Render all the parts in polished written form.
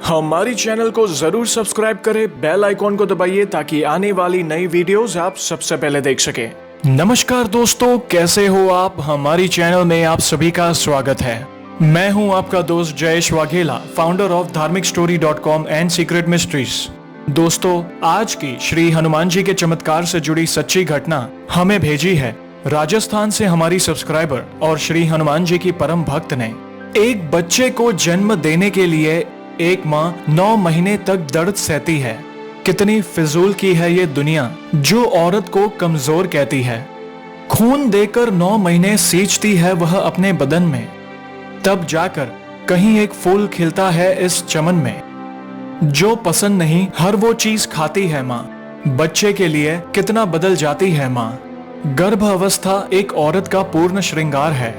हमारी चैनल को जरूर सब्सक्राइब करें, बेल आइकॉन को दबाइए ताकि आने वाली नई वीडियोस आप सबसे पहले देख सकें। नमस्कार दोस्तों, कैसे हो आप? हमारी चैनल में आप सभी का स्वागत है। मैं हूं आपका दोस्त जयेश वाघेला, फाउंडर ऑफ धार्मिकस्टोरी.com एंड सीक्रेट मिस्ट्रीज। दोस्तों, आज की श्री हनुमान जी के चमत्कार से जुड़ी सच्ची घटना हमें भेजी है राजस्थान से हमारी सब्सक्राइबर और श्री हनुमान जी की परम भक्त ने। एक बच्चे को जन्म देने के लिए एक माँ 9 महीने तक दर्द सहती है। कितनी फिजूल की है ये दुनिया जो औरत को कमजोर कहती है। खून देकर 9 महीने सींचती है वह अपने बदन में, तब जाकर कहीं एक फूल खिलता है इस चमन में। जो पसंद नहीं हर वो चीज खाती है माँ, बच्चे के लिए कितना बदल जाती है माँ। गर्भ अवस्था एक औरत का पूर्ण श्रृंगार है,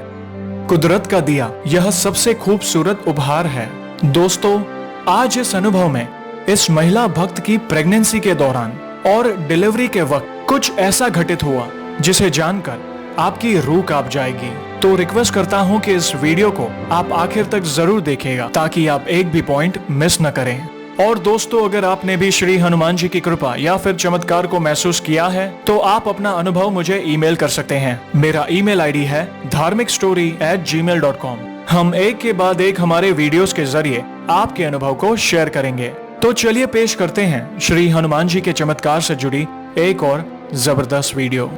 कुदरत का दिया यह सबसे खूबसूरत उपहार है। दोस्तों, आज इस अनुभव में इस महिला भक्त की प्रेगनेंसी के दौरान और डिलीवरी के वक्त कुछ ऐसा घटित हुआ जिसे जानकर आपकी रूह कांप जाएगी। तो रिक्वेस्ट करता हूं कि इस वीडियो को आप आखिर तक जरूर देखिएगा ताकि आप एक भी पॉइंट मिस न करें। और दोस्तों, अगर आपने भी श्री हनुमान जी की कृपा या फिर चमत्कार को महसूस किया है तो आप अपना अनुभव मुझे ईमेल कर सकते हैं। मेरा ईमेल आईडी है dharmikstory@gmail.com। हम एक के बाद एक हमारे वीडियोस के जरिए आपके अनुभव को शेयर करेंगे। तो चलिए पेश करते हैं श्री हनुमान जी के चमत्कार से जुड़ी एक और जबरदस्त वीडियो।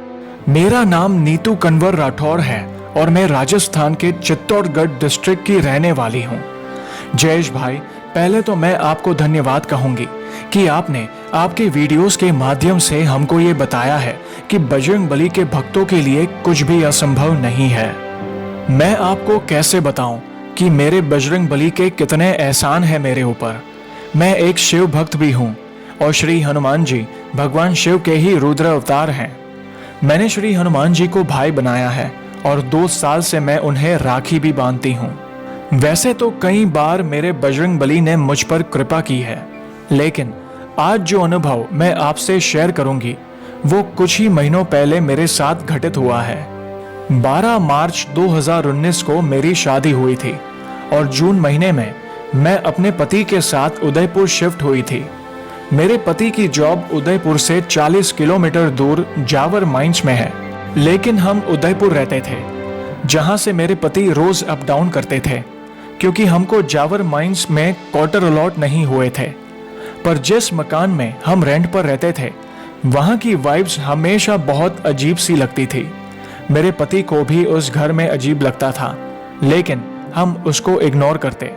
मेरा नाम नीतू कंवर राठौर है और मैं राजस्थान के चित्तौड़गढ़ डिस्ट्रिक्ट की रहने वाली हूँ। जयेश भाई, पहले तो मैं आपको धन्यवाद कहूंगी कि आपने आपके वीडियोस के माध्यम से हमको ये बताया है कि बजरंग बली के भक्तों के लिए कुछ भी असंभव नहीं है। मैं आपको कैसे बताऊं कि मेरे बजरंग बली के कितने एहसान है मेरे ऊपर। मैं एक शिव भक्त भी हूं और श्री हनुमान जी भगवान शिव के ही रुद्र अवतार हैं। मैंने श्री हनुमान जी को भाई बनाया है और 2 साल से मैं उन्हें राखी भी बांधती हूं। वैसे तो कई बार मेरे बजरंग बली ने मुझ पर कृपा की है, लेकिन आज जो अनुभव मैं आपसे शेयर करूंगी वो कुछ ही महीनों पहले मेरे साथ घटित हुआ है। 12 मार्च 2019 को मेरी शादी हुई थी और जून महीने में मैं अपने पति के साथ उदयपुर शिफ्ट हुई थी। मेरे पति की जॉब उदयपुर से 40 किलोमीटर दूर जावर माइंस में है, लेकिन हम उदयपुर रहते थे जहां से मेरे पति रोज अप डाउन करते थे क्योंकि हमको जावर माइंस में क्वार्टर अलॉट नहीं हुए थे। पर जिस मकान में हम रेंट पर रहते थे वहां की वाइब्स हमेशा बहुत अजीब सी लगती थी। मेरे पति को भी उस घर में अजीब लगता था, लेकिन हम उसको इग्नोर करते।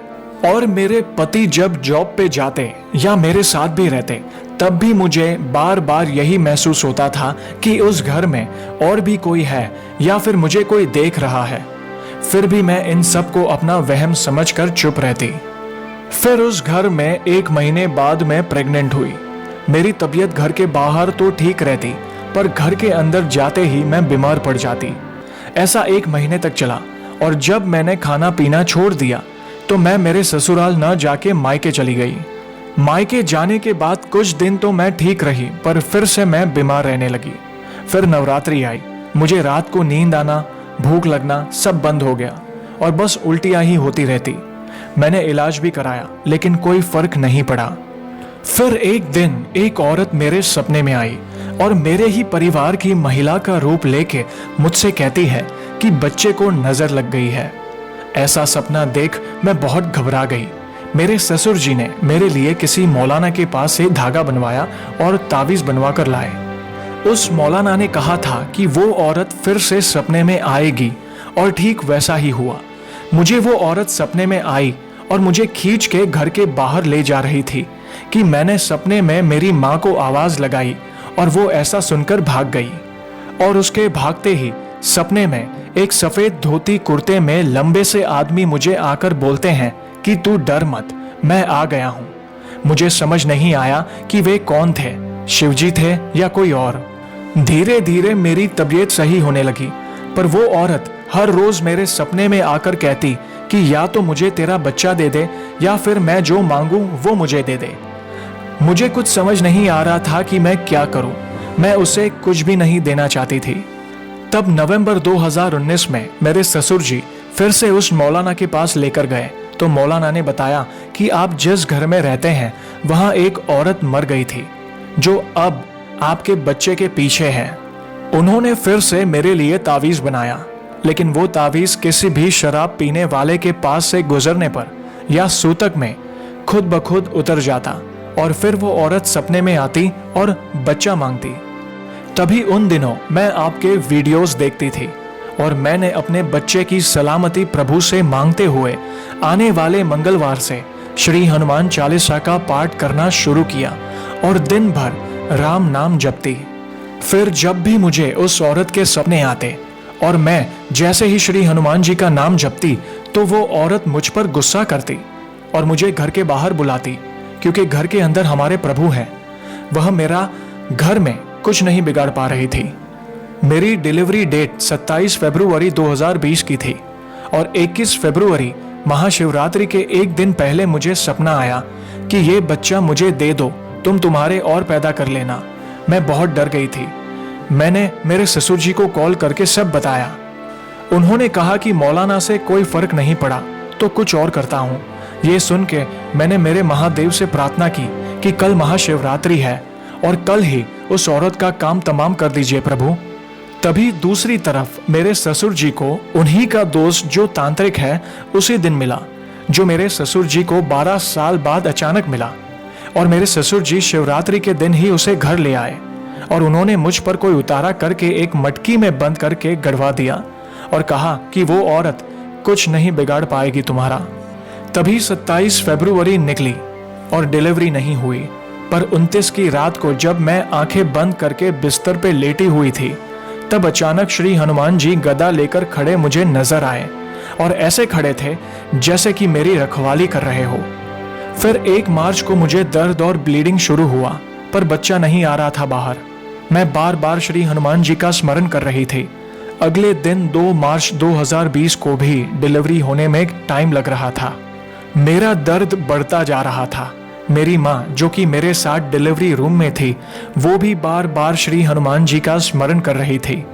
और मेरे पति जब जॉब पे जाते या मेरे साथ भी रहते तब भी मुझे बार बार यही महसूस होता था कि उस घर में और भी कोई है या फिर मुझे कोई देख रहा है। फिर भी मैं इन सब को अपना वहम समझकर चुप रहती। फिर उस घर में 1 महीने बाद मैं प्रेग्नेंट हुई। मेरी तबीयत घर के बाहर तो ठीक रहती पर घर के अंदर जाते ही मैं बीमार पड़ जाती। ऐसा 1 महीने तक चला और जब मैंने खाना पीना छोड़ दिया तो मैं मेरे ससुराल न जाके मायके चली गई। मायके जाने के बाद कुछ दिन तो मैं ठीक रही पर फिर से मैं बीमार रहने लगी। फिर नवरात्रि आई, मुझे रात को नींद आना, भूख लगना सब बंद हो गया और बस उल्टियां ही होती रहती। मैंने इलाज भी कराया लेकिन कोई फर्क नहीं पड़ा। फिर एक दिन एक औरत मेरे सपने में आई और मेरे ही परिवार की महिला का रूप लेके मुझसे कहती है कि बच्चे को नजर लग गई है। ऐसा सपना देख मैं बहुत घबरा गई। मेरे ससुर जी ने मेरे लिए किसी मौलाना के पास से धागा बनवाया और तावीज बनवा कर लाए। उस मौलाना ने कहा था कि वो औरत फिर से सपने में आएगी और ठीक वैसा ही हुआ। मुझे वो औरत सपने में आई और मुझे खींच के घर के बाहर ले जा रही थी कि मैंने सपने में मेरी माँ को आवाज लगाई और वो ऐसा सुनकर भाग गई। और उसके भागते ही सपने में एक सफेद धोती कुर्ते में लंबे से आदमी मुझे आकर बोलते हैं कि तू डर मत, मैं आ गया हूँ। मुझे समझ नहीं आया कि वे कौन थे, शिवजी थे या कोई और। धीरे धीरे मेरी तबीयत सही होने लगी पर वो औरत हर रोज मेरे सपने में आकर कहती कि या तो मुझे तेरा बच्चा दे दे या फिर मैं जो मांगू वो मुझे दे दे। मुझे कुछ समझ नहीं आ रहा था कि मैं क्या करूं। मैं उसे कुछ भी नहीं देना चाहती थी। तब नवंबर 2019 में मेरे ससुर जी फिर से उस मौलाना के पास लेकर गए तो मौलाना ने बताया कि आप जिस घर में रहते हैं वहां एक औरत मर गई थी जो अब आपके बच्चे के पीछे है। उन्होंने फिर से मेरे लिए तावीज बनाया, लेकिन वो तावीज किसी भी शराब पीने वाले के पास से गुजरने पर या सूतक में खुद ब खुद उतर जाता और फिर वो औरत सपने में आती और बच्चा मांगती। तभी उन दिनों मैं आपके वीडियोस देखती थी और मैंने अपने बच्चे की सलामती प्रभु से मांगते हुए आने वाले मंगलवार से श्री हनुमान चालीसा का पाठ करना शुरू किया और दिन भर राम नाम जपती। फिर जब भी मुझे उस औरत के सपने आते और मैं जैसे ही श्री हनुमान जी का नाम जपती तो वो औरत मुझ पर गुस्सा करती और मुझे घर के बाहर बुलाती, क्योंकि घर के अंदर हमारे प्रभु हैं। वह मेरा घर में कुछ नहीं बिगाड़ पा रही थी। मेरी डिलीवरी डेट 27 फरवरी 2020 की थी और 21 फरवरी महाशिवरात्रि के एक दिन पहले मुझे सपना आया कि ये बच्चा मुझे दे दो, तुम तुम्हारे और पैदा कर लेना। मैं बहुत डर गई थी। मैंने मेरे ससुर जी को कॉल करके सब बताया। उन्होंने कहा कि मौलाना से कोई फर्क नहीं पड़ा तो कुछ और करता हूँ। ये सुन के मैंने मेरे महादेव से प्रार्थना की कि कल महाशिवरात्रि है और कल ही उस औरत का काम तमाम कर दीजिए प्रभु। तभी दूसरी तरफ मेरे ससुर जी को उन्हीं का दोस्त जो तांत्रिक है उसी दिन मिला, जो मेरे ससुर जी को 12 साल बाद अचानक मिला। और मेरे ससुर जी शिवरात्रि के दिन ही उसे घर ले आए और उन्होंने मुझ पर कोई उतारा करके एक मटकी में बंद करके गड़वा दिया और कहा कि वो औरत कुछ नहीं बिगाड़ पाएगी तुम्हारा। तभी 27 फरवरी निकली और डिलीवरी नहीं हुई, पर 29 की रात को जब मैं आंखें बंद करके बिस्तर पे लेटी हुई थी तब अचानक श्री हनुमान जी गदा लेकर खड़े मुझे नजर आए और ऐसे खड़े थे जैसे कि मेरी रखवाली कर रहे हो। फिर 1 मार्च को मुझे दर्द और ब्लीडिंग शुरू हुआ, पर बच्चा नहीं आ रहा था बाहर। मैं बार बार श्री हनुमान जी का स्मरण कर रही थी। अगले दिन 2 मार्च 2020 को भी डिलीवरी होने में टाइम लग रहा था। मेरा दर्द बढ़ता जा रहा था। मेरी माँ जो कि मेरे साथ डिलीवरी रूम में थी वो भी बार बार श्री हनुमान जी का स्मरण कर रही थी।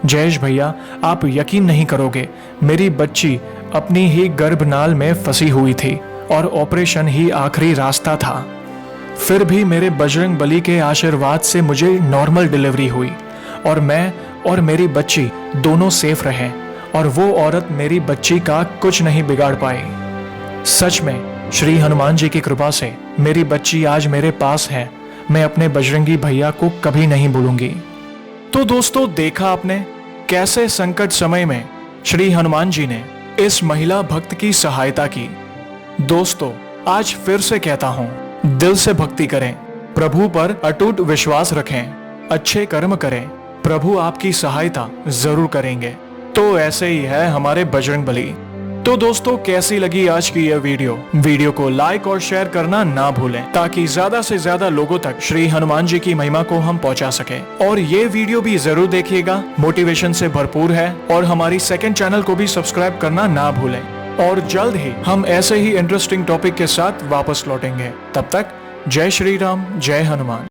जयेश भैया, आप यकीन नहीं करोगे, मेरी बच्ची अपनी ही गर्भनाल में फंसी हुई थी और ऑपरेशन ही आखिरी रास्ता था। फिर भी मेरे बजरंग बली के आशीर्वाद से मुझे नॉर्मल डिलीवरी हुई और मैं और मेरी बच्ची दोनों सेफ रहे और वो औरत मेरी बच्ची का कुछ नहीं बिगाड़ पाई। सच में श्री हनुमान जी की कृपा से मेरी बच्ची आज मेरे पास है। मैं अपने बजरंगी भैया को कभी नहीं भूलूंगी। तो दोस्तों, देखा आपने कैसे संकट समय में श्री हनुमान जी ने इस महिला भक्त की सहायता की। दोस्तों, आज फिर से कहता हूं, दिल से भक्ति करें, प्रभु पर अटूट विश्वास रखें, अच्छे कर्म करें, प्रभु आपकी सहायता जरूर करेंगे। तो ऐसे ही है हमारे बजरंग बली। तो दोस्तों, कैसी लगी आज की यह वीडियो को लाइक और शेयर करना ना भूलें ताकि ज्यादा से ज्यादा लोगों तक श्री हनुमान जी की महिमा को हम पहुंचा सकें। और ये वीडियो भी जरूर देखिएगा, मोटिवेशन से भरपूर है। और हमारी सेकंड चैनल को भी सब्सक्राइब करना ना भूलें। और जल्द ही हम ऐसे ही इंटरेस्टिंग टॉपिक के साथ वापस लौटेंगे। तब तक जय श्री राम, जय हनुमान।